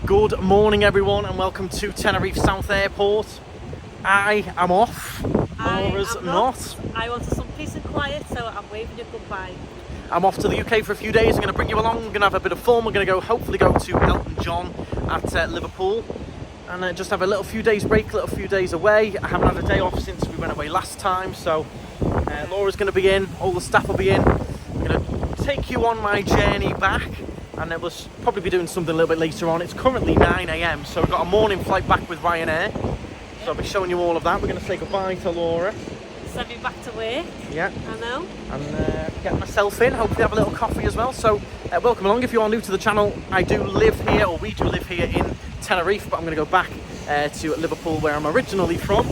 Good morning everyone and welcome to Tenerife South Airport. I am off, Laura's not. I wanted some peace and quiet, so I'm waving you goodbye. I'm off to the UK for a few days. I'm going to bring you along, we're going to have a bit of fun. We're going to hopefully go to Elton John at Liverpool and just have a little few days break, a little few days away. I haven't had a day off since we went away last time, so Laura's going to be in, all the staff will be in. I'm going to take you on my journey back. And we'll probably be doing something a little bit later on. It's currently 9 AM, so we've got a morning flight back with Ryanair. So I'll be showing you all of that. We're going to say goodbye to Laura. Send me back to work. Yeah. I know. And get myself in, hopefully have a little coffee as well. So welcome along. If you are new to the channel, I do live here, or we do live here in Tenerife, but I'm going to go back to Liverpool where I'm originally from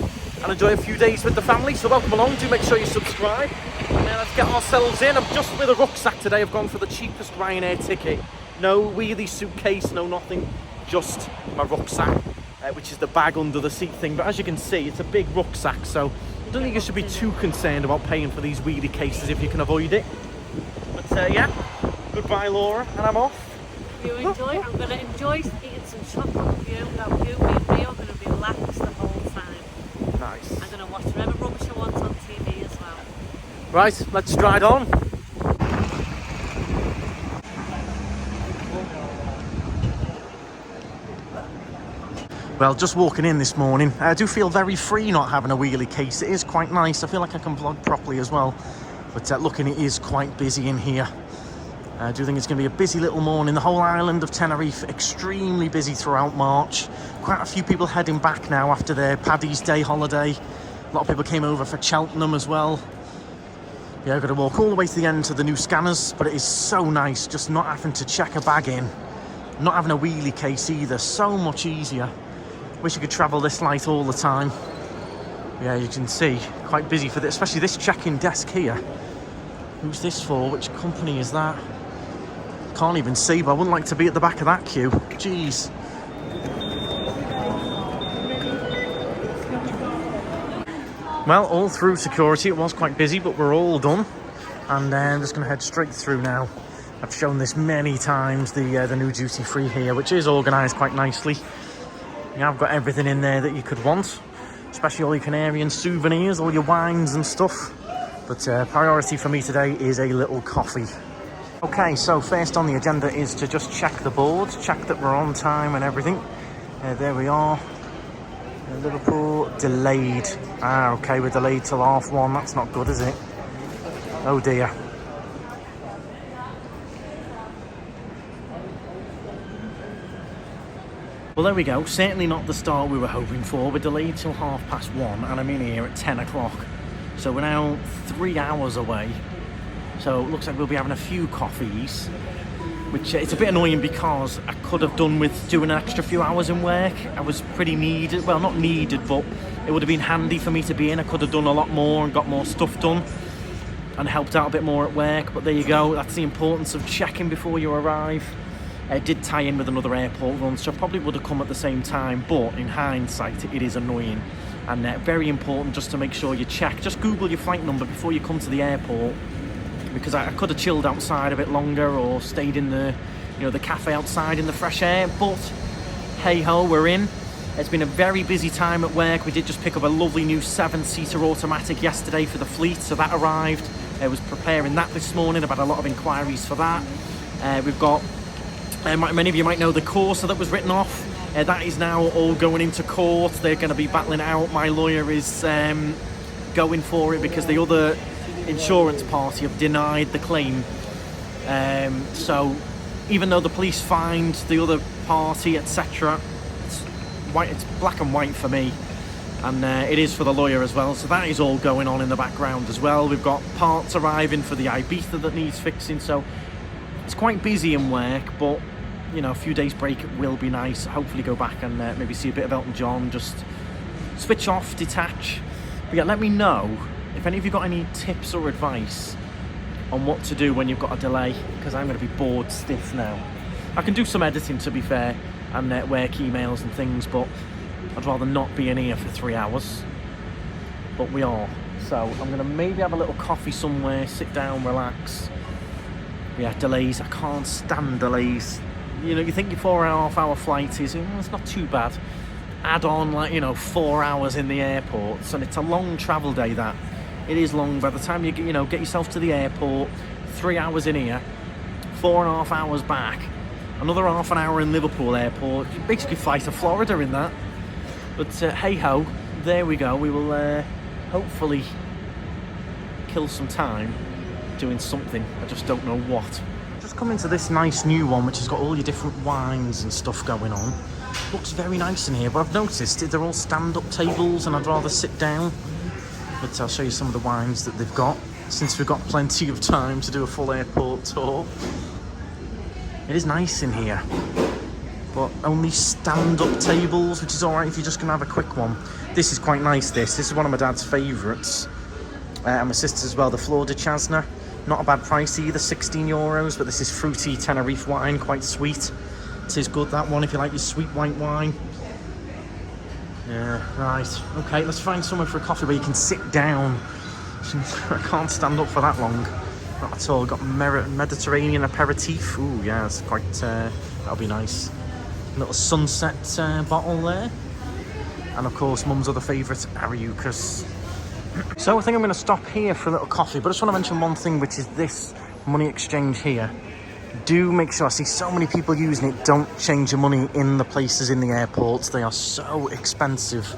and enjoy a few days with the family. So welcome along. Do make sure you subscribe. And let's get ourselves in. I'm just with a rucksack today. I've gone for the cheapest Ryanair ticket. No wheelie suitcase, no nothing, just my rucksack, which is the bag under the seat thing. But as you can see, it's a big rucksack, so I don't think you should be too concerned about paying for these wheelie cases if you can avoid it. But yeah, goodbye Laura, and I'm off. You enjoy? I'm going to enjoy eating some chocolate with you. Now you and me are going to be relaxed the whole time. Nice. I'm going to watch whatever rubbish I want on TV as well. Right, let's stride on. Well, just walking in this morning, I do feel very free not having a wheelie case. It is quite nice. I feel like I can vlog properly as well. But looking, it is quite busy in here. I do think it's going to be a busy little morning. The whole island of Tenerife, extremely busy throughout March. Quite a few people heading back now after their Paddy's Day holiday. A lot of people came over for Cheltenham as well. Yeah, I've got to walk all the way to the end to the new scanners, but it is so nice just not having to check a bag in. Not having a wheelie case either. So much easier. Wish you could travel this light all the time. Yeah, you can see, quite busy for this, especially this check-in desk here. Who's this for? Which company is that? Can't even see, but I wouldn't like to be at the back of that queue. Jeez. Well, all through security, it was quite busy, but we're all done. And I'm just going to head straight through now. I've shown this many times, the new duty-free here, which is organised quite nicely. Yeah, I've got everything in there that you could want, especially all your Canary souvenirs, all your wines and stuff. But priority for me today is a little coffee. Okay, so first on the agenda is to just check the boards, check that we're on time and everything. There we are. Liverpool delayed. Okay, we're delayed till 1:30. That's not good, is it? Oh dear. Well, there we go. Certainly not the start we were hoping for. We're delayed till 1:30 and I'm in here at 10 o'clock. So we're now 3 hours away. So it looks like we'll be having a few coffees, which it's a bit annoying because I could have done with doing an extra few hours in work. I was pretty needed. Well, not needed, but it would have been handy for me to be in. I could have done a lot more and got more stuff done and helped out a bit more at work. But there you go. That's the importance of checking before you arrive. It did tie in with another airport run, so probably would have come at the same time, but in hindsight it is annoying and very important just to make sure you check. Just Google your flight number before you come to the airport, because I could have chilled outside a bit longer or stayed in the cafe outside in the fresh air, but hey ho, we're in. It's been a very busy time at work. We did just pick up a lovely new 7-seater automatic yesterday for the fleet, so that arrived. I was preparing that this morning. I've had a lot of inquiries for that. We've got many of you might know the Corsa that was written off. That is now all going into court. They're going to be battling it out. My lawyer is going for it because the other insurance party have denied the claim. So even though the police fined the other party, etc., it's black and white for me. And it is for the lawyer as well. So that is all going on in the background as well. We've got parts arriving for the Ibiza that needs fixing. So it's quite busy in work, but a few days break will be nice. Hopefully go back and maybe see a bit of Elton John, just switch off, detach. But yeah, let me know if any of you got any tips or advice on what to do when you've got a delay, because I'm going to be bored stiff now. I can do some editing, to be fair, and work emails and things, but I'd rather not be in here for 3 hours. But we are. So I'm going to maybe have a little coffee somewhere, sit down, relax. Yeah, delays. I can't stand delays. You know, you think your 4.5 hour flight is, it's not too bad. Add on, like, you know, 4 hours in the airports, and it's a long travel day. That it is long. By the time you get yourself to the airport, 3 hours in here, 4.5 hours back, another half an hour in Liverpool airport. You basically fly to Florida in that. But hey ho, there we go. We will hopefully kill some time doing something. I just don't know what. Just come into this nice new one, which has got all your different wines and stuff going on. Looks very nice in here, but I've noticed they're all stand-up tables, and I'd rather sit down. But I'll show you some of the wines that they've got, since we've got plenty of time to do a full airport tour. It is nice in here, but only stand-up tables, which is alright if you're just going to have a quick one. This is quite nice, this is one of my dad's favourites, and my sister's as well, the Flor de Chasna. Not a bad price either, €16, but this is fruity Tenerife wine, quite sweet. It is good, that one, if you like your sweet white wine. Yeah, right. Okay, let's find somewhere for a coffee where you can sit down. I can't stand up for that long. Not at all. Got Mediterranean aperitif. Ooh, yeah, it's quite, that'll be nice. Little sunset bottle there. And of course, Mum's other favourite, Ariukas. So I think I'm going to stop here for a little coffee, but I just want to mention one thing, which is this money exchange here. Do make sure, I see so many people using it, don't change your money in the places in the airports. They are so expensive.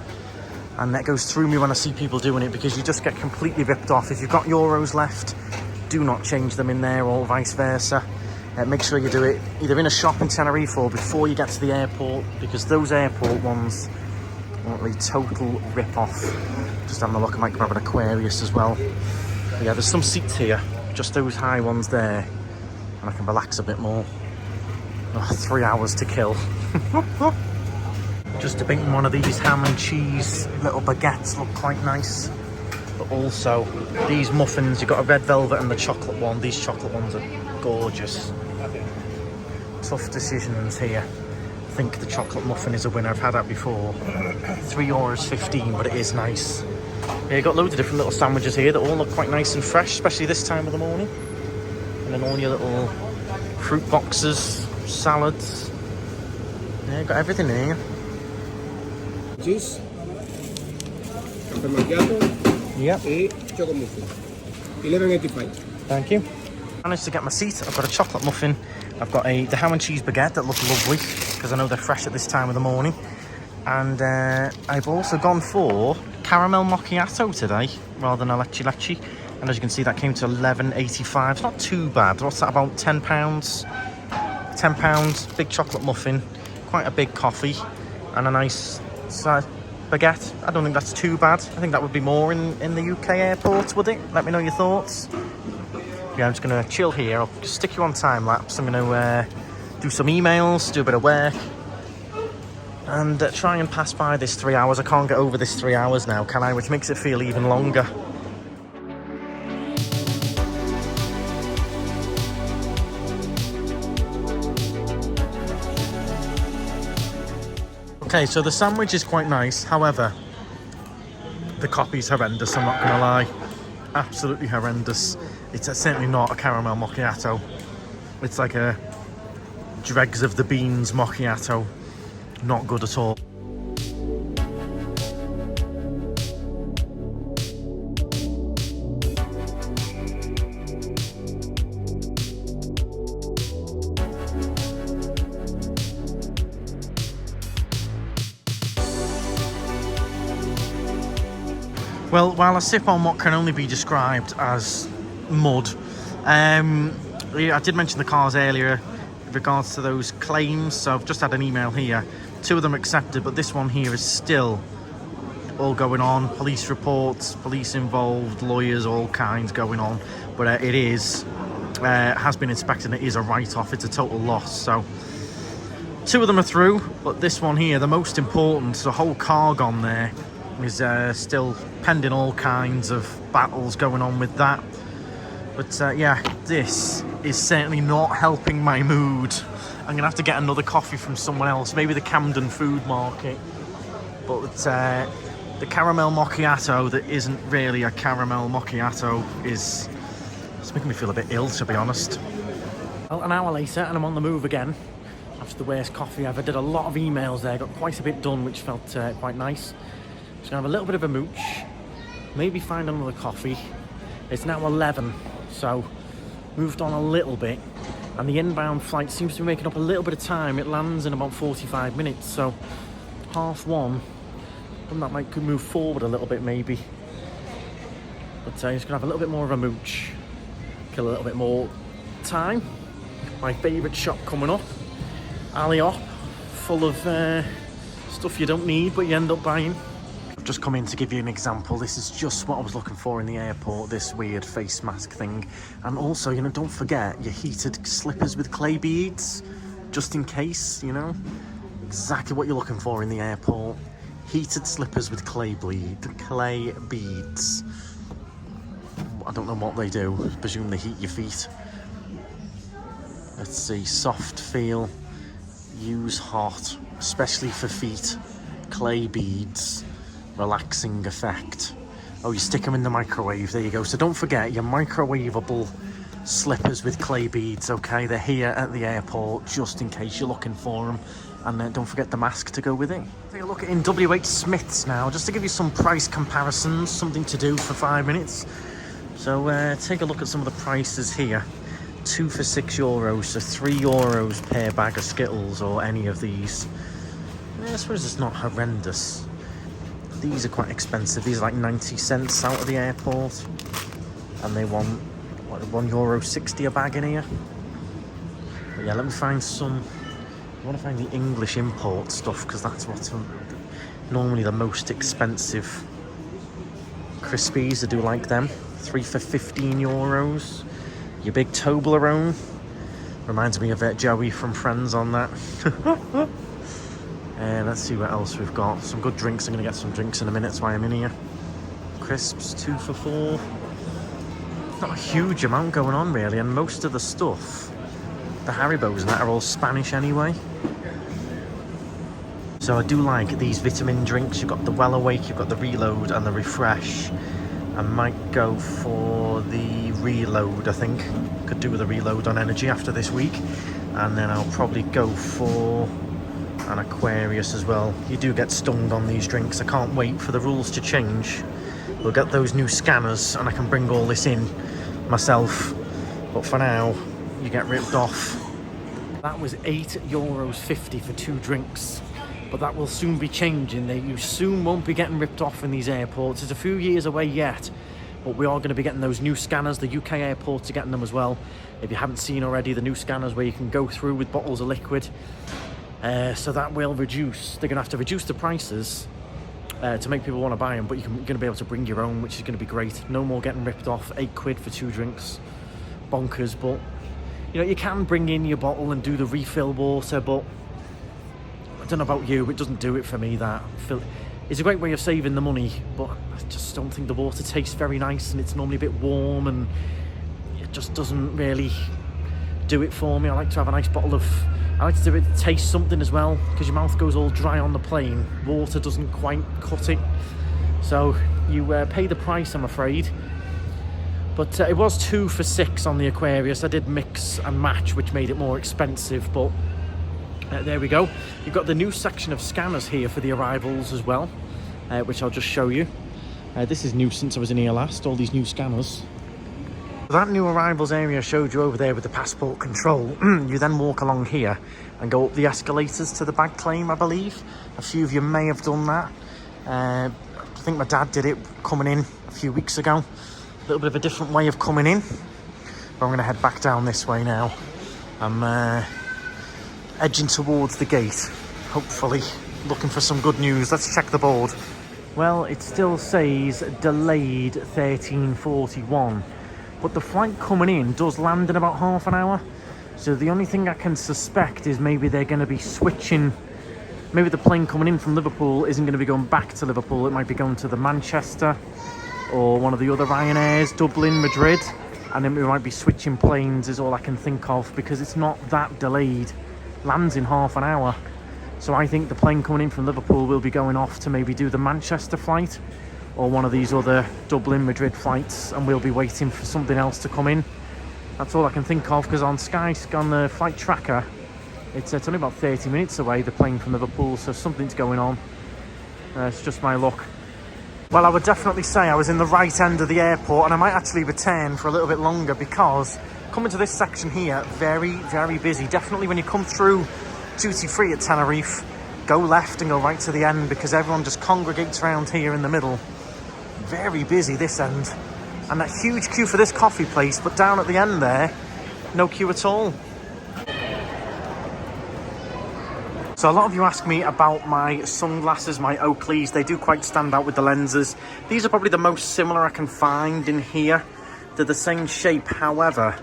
And that goes through me when I see people doing it, because you just get completely ripped off. If you've got euros left, do not change them in there, or vice versa. Make sure you do it either in a shop in Tenerife or before you get to the airport, because those airport ones are a total rip-off. Just having a look, I might grab an Aquarius as well. But yeah, there's some seats here, just those high ones there, and I can relax a bit more. Oh, 3 hours to kill. Just debating one of these ham and cheese little baguettes, look quite nice. But also, these muffins, you've got a red velvet and the chocolate one. These chocolate ones are gorgeous. Tough decisions here. I think the chocolate muffin is a winner. I've had that before. €3.15, but it is nice. Yeah, you've got loads of different little sandwiches here that all look quite nice and fresh, especially this time of the morning. And then all your little fruit boxes, salads. Yeah, got everything here. Cheese, caffè macchiato, yep. and chocolate muffin. 11.85. Thank you. Managed to get my seat. I've got a chocolate muffin. I've got the ham and cheese baguette that look lovely, because I know they're fresh at this time of the morning. And I've also gone for caramel macchiato today, rather than a leche. And as you can see, that came to $11.85. It's not too bad. What's that, about £10? £10, big chocolate muffin, quite a big coffee, and a nice baguette. I don't think that's too bad. I think that would be more in the UK airports, would it? Let me know your thoughts. Yeah, I'm just going to chill here. I'll just stick you on time lapse. I'm going to do some emails, do a bit of work, and try and pass by this 3 hours. I can't get over this 3 hours now, can I? Which makes it feel even longer. Okay, so the sandwich is quite nice. However, the coffee's horrendous, I'm not going to lie. Absolutely horrendous. It's certainly not a caramel macchiato. It's like a dregs of the beans macchiato. Not good at all. Well, while I sip on what can only be described as mud, I did mention the cars earlier in regards to those claims, so I've just had an email here. 2 of them accepted, but this one here is still all going on. Police reports, police involved, lawyers, all kinds going on. But it has been inspected, and it is a write-off. It's a total loss. So 2 of them are through, but this one here, the most important, the whole car gone there, is still pending all kinds of battles going on with that. But yeah, this is certainly not helping my mood. I'm gonna have to get another coffee from someone else, maybe the Camden Food Market. But the caramel macchiato that isn't really a caramel macchiato it's making me feel a bit ill, to be honest. Well, an hour later and I'm on the move again. After the worst coffee ever. Did a lot of emails there, got quite a bit done, which felt quite nice. Just gonna have a little bit of a mooch, maybe find another coffee. It's now 11, so moved on a little bit, and the inbound flight seems to be making up a little bit of time. It lands in about 45 minutes, so 1:30, and that might could move forward a little bit maybe. But just gonna have a little bit more of a mooch, kill a little bit more time. My favourite shop coming up, Alley-Op, full of stuff you don't need but you end up buying. I've just come in to give you an example. This is just what I was looking for in the airport, this weird face mask thing. And also, you know, don't forget your heated slippers with clay beads, just in case, you know. Exactly what you're looking for in the airport. Heated slippers with clay beads. I don't know what they do. I presume they heat your feet. Let's see, soft feel, use hot, especially for feet, clay beads, relaxing effect. Oh, you stick them in the microwave, there you go. So don't forget your microwavable slippers with clay beads, okay? They're here at the airport, just in case you're looking for them. And don't forget the mask to go with it. Take a look at in WH Smith's now, just to give you some price comparisons, something to do for 5 minutes. So take a look at some of the prices here. 2 for €6, so €3 per bag of Skittles or any of these. Yeah, I suppose it's not horrendous. These are quite expensive. These are like 90 cents out of the airport, and they want what, €1.60 a bag in here. But yeah, let me find some. I want to find the English import stuff because that's what's normally the most expensive. Crispies, I do like them. 3 for €15. Your big Toblerone. Reminds me of Joey from Friends on that. Let's see what else we've got. Some good drinks. I'm going to get some drinks in a minute. That's why I'm in here. Crisps, 2 for €4. Not a huge amount going on really, and most of the stuff, the Haribos and that, are all Spanish anyway. So I do like these vitamin drinks. You've got the Well Awake, you've got the Reload and the Refresh. I might go for the Reload, I think. Could do with a Reload on energy after this week. And then I'll probably go for an Aquarius as well. You do get stung on these drinks. I can't wait for the rules to change. We'll get those new scanners and I can bring all this in myself. But for now, you get ripped off. That was €8.50 for 2 drinks. But that will soon be changing. You soon won't be getting ripped off in these airports. It's a few years away yet, but we are going to be getting those new scanners. The UK airports are getting them as well. If you haven't seen already, the new scanners where you can go through with bottles of liquid. So that will reduce. They're going to have to reduce the prices to make people want to buy them, but you're going to be able to bring your own, which is going to be great. No more getting ripped off. £8 for 2 drinks. Bonkers, but you know, you can bring in your bottle and do the refill water, but I don't know about you, it doesn't do it for me. That it's a great way of saving the money, but I just don't think the water tastes very nice, and it's normally a bit warm, and it just doesn't really do it for me. I like to have a nice bottle of. I like to do it taste something as well, because your mouth goes all dry on the plane. Water doesn't quite cut it, so you pay the price, I'm afraid. But it was 2 for €6 on the Aquarius. I did mix and match, which made it more expensive, but. There we go. You've got the new section of scanners here for the arrivals as well, which I'll just show you. This is new since I was in here last, all these new scanners. That new arrivals area I showed you over there with the passport control. You then walk along here and go up the escalators to the bag claim, I believe. A few of you may have done that. I think my dad did it coming in a few weeks ago. A little bit of a different way of coming in. But I'm going to head back down this way now. I'm edging towards the gate, hopefully looking for some good news. Let's check the board. Well, it still says delayed 13:41, but the flight coming in does land in about half an hour. So the only thing I can suspect is maybe they're going to be switching. Maybe the plane coming in from Liverpool isn't going to be going back to Liverpool. It might be going to the Manchester or one of the other Ryanair's, Dublin, Madrid, and then we might be switching planes is all I can think of, because it's not that delayed. Lands in half an hour, so I think the plane coming in from Liverpool will be going off to maybe do the Manchester flight or one of these other Dublin, Madrid flights, and we'll be waiting for something else to come in. That's all I can think of, because on the flight tracker It's only about 30 minutes away, the plane from Liverpool, so something's going on. It's just my luck. Well, I would definitely say I was in the right end of the airport, and I might actually return for a little bit longer because coming to this section here, very, very busy. Definitely when you come through duty free at Tenerife, go left and go right to the end because everyone just congregates around here in the middle. Very busy this end. And that huge queue for this coffee place, but down at the end there, no queue at all. So a lot of you ask me about my sunglasses, my Oakleys. They do quite stand out with the lenses. These are probably the most similar I can find in here. They're the same shape. However,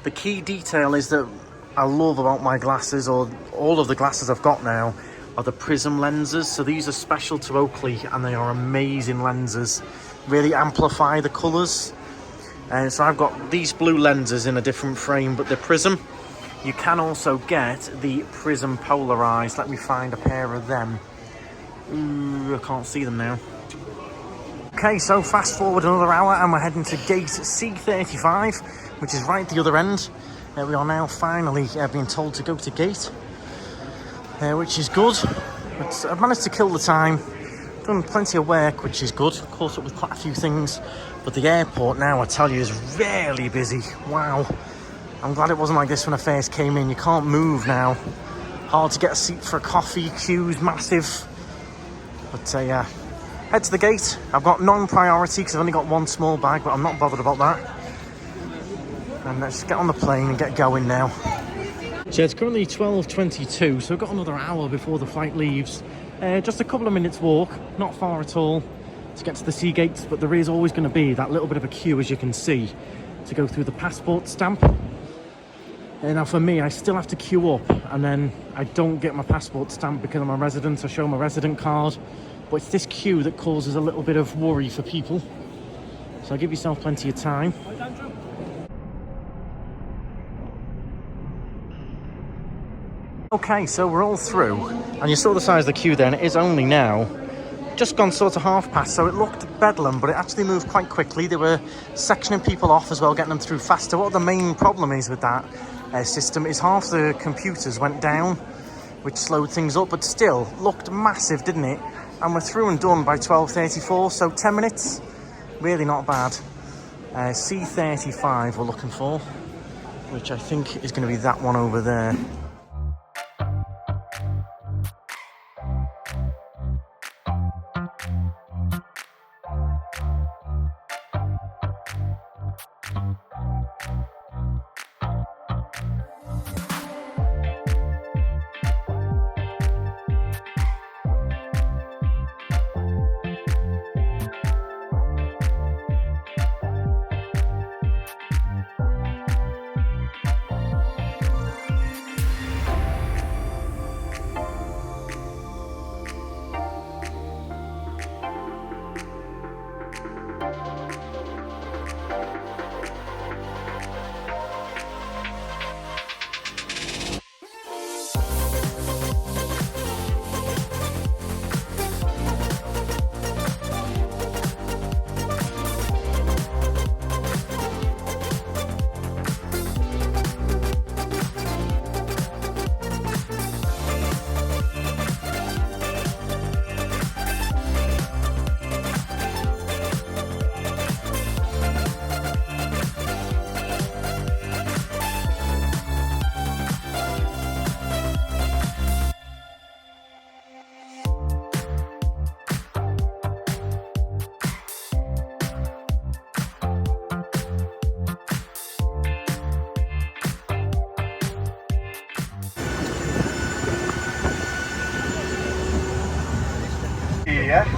the key detail is that I love about my glasses, or all of the glasses I've got now, are the prism lenses. So these are special to Oakley and they are amazing lenses. Really amplify the colours. And so I've got these blue lenses in a different frame, but they're prism. You can also get the prism polarized. Let me find a pair of them. Ooh, I can't see them now. Okay, so fast forward another hour and we're heading to gate C35, which is right at the other end. We are now finally being told to go to gate, which is good. But I've managed to kill the time. Done plenty of work, which is good. Caught up with quite a few things. But the airport now, I tell you, is really busy. Wow. I'm glad it wasn't like this when I first came in. You can't move now. Hard to get a seat for a coffee. Queues massive. But yeah, head to the gate. I've got non-priority because I've only got one small bag, but I'm not bothered about that. And let's get on the plane and get going now. So it's currently 12:22, so we've got another hour before the flight leaves. Just a couple of minutes walk, not far at all, to get to the sea gates, but there is always going to be that little bit of a queue, as you can see, to go through the passport stamp. Now for me, I still have to queue up, and then I don't get my passport stamp because I'm a resident. I show my resident card, but it's this queue that causes a little bit of worry for people. So give yourself plenty of time. Okay, so we're all through, and you saw the size of the queue then. It is only now just gone sort of half past, so it looked bedlam, but it actually moved quite quickly. They were sectioning people off as well, getting them through faster. What the main problem is with that system is half the computers went down, which slowed things up, but still looked massive, didn't it? And we're through and done by 12:34, so 10 minutes, really not bad. C35 we're looking for, which I think is going to be that one over there.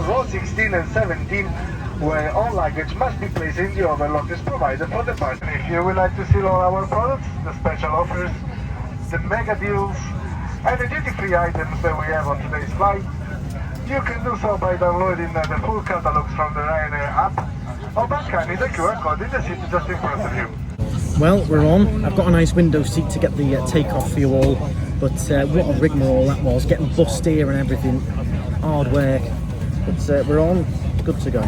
Row 16 and 17, where all luggage must be placed in the overlockers provided for the party. If you would like to see all our products, the special offers, the mega deals, and the duty-free items that we have on today's flight, you can do so by downloading the full catalogs from the Ryanair app or by scanning the QR code in the seat just in front of you. Well, we're on. I've got a nice window seat to get the takeoff for you all, but what a rigmarole that was, getting bussed here and everything. Hard work. But we're on, good to go.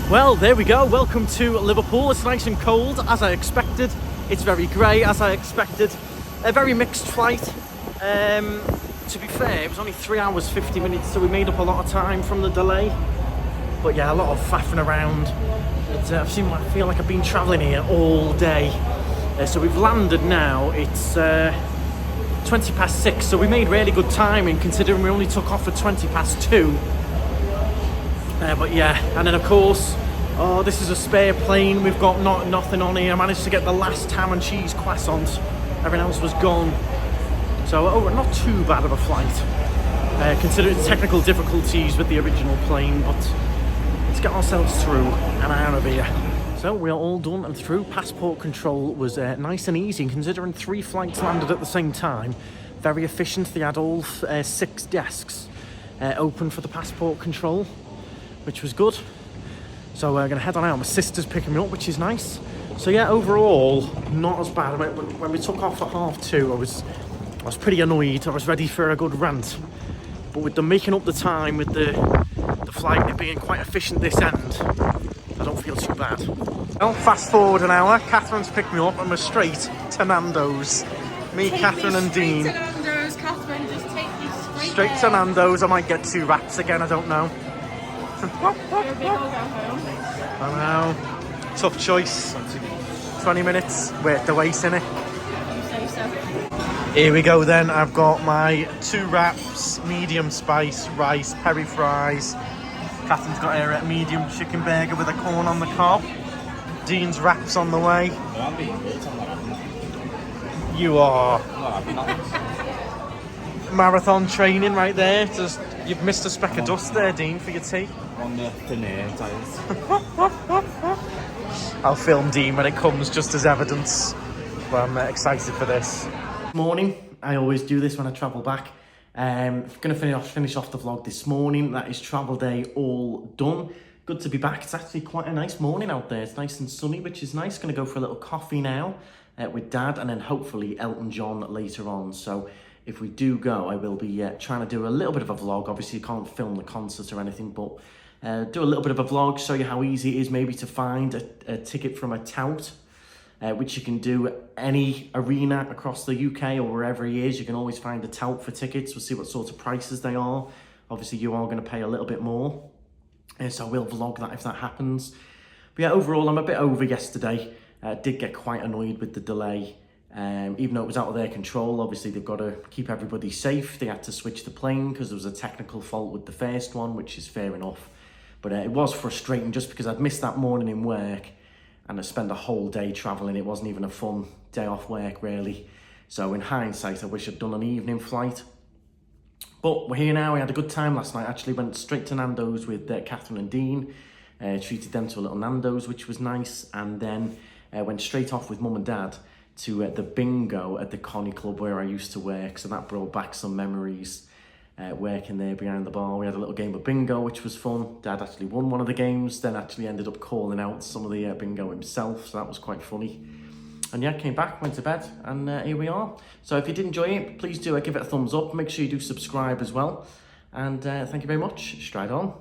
Well, there we go. Welcome to Liverpool. It's nice and cold, as I expected. It's very grey, as I expected. A very mixed flight. To be fair, it was only 3 hours 50 minutes, so we made up a lot of time from the delay. But yeah, a lot of faffing around. I feel like I've been travelling here all day. So we've landed now. It's 20 past 6, so we made really good timing considering we only took off at 20 past 2. But yeah, and then of course, oh, this is a spare plane. We've got nothing on here. I managed to get the last ham and cheese croissant. Everything else was gone. So, not too bad of a flight, considering technical difficulties with the original plane, but let's get ourselves through and out of here. So, we are all done and through. Passport control was nice and easy, considering 3 flights landed at the same time. Very efficient. They had all 6 desks open for the passport control, which was good. So we're going to head on out. My sister's picking me up, which is nice. So yeah, overall, not as bad. When we took off at 2:30, I was pretty annoyed. I was ready for a good rant. But with them making up the time, with the flight being quite efficient this end, I don't feel too bad. Well, fast forward an hour. Catherine's picked me up and we're straight to Nando's. Me, Catherine and Dean. To Nando's, Catherine, just take you Straight to Nando's. I might get 2 wraps again, I don't know. You're a big old go home. I know. Tough choice. 20 minutes. Wait, the wait in it. You say so. Here we go then. I've got my 2 wraps, medium spice, rice, peri fries. Catherine's got her medium chicken burger with a corn on the cob. Dean's wraps on the way. I'm being built on that. You are. No, I've been honest. Marathon training right there. Just, you've missed a speck of dust there, Dean, for your tea. On the Canary tyres. I'll film Dean when it comes, just as evidence. But I'm excited for this. Morning. I always do this when I travel back. I'm going to finish off the vlog this morning. That is travel day all done. Good to be back. It's actually quite a nice morning out there. It's nice and sunny, which is nice. Going to go for a little coffee now with Dad, and then hopefully Elton John later on. So if we do go, I will be trying to do a little bit of a vlog. Obviously, you can't film the concert or anything, but do a little bit of a vlog, show you how easy it is maybe to find a ticket from a tout, which you can do any arena across the UK or wherever he is. You can always find a tout for tickets. We'll see what sort of prices they are. Obviously, you are going to pay a little bit more. So I will vlog that if that happens. But yeah, overall, I'm a bit over yesterday. Did get quite annoyed with the delay. Even though it was out of their control, obviously they've got to keep everybody safe. They had to switch the plane because there was a technical fault with the first one, which is fair enough. But it was frustrating just because I'd missed that morning in work and I spent a whole day travelling. It wasn't even a fun day off work, really. So in hindsight, I wish I'd done an evening flight. But we're here now. We had a good time last night. Actually went straight to Nando's with Catherine and Dean. Treated them to a little Nando's, which was nice. And then went straight off with Mum and Dad to the bingo at the Connie Club where I used to work. So that brought back some memories working there behind the bar. We had a little game of bingo, which was fun. Dad actually won one of the games, then actually ended up calling out some of the bingo himself. So that was quite funny. And yeah, came back, went to bed, and here we are. So if you did enjoy it, please do give it a thumbs up. Make sure you do subscribe as well. And thank you very much. Stride on.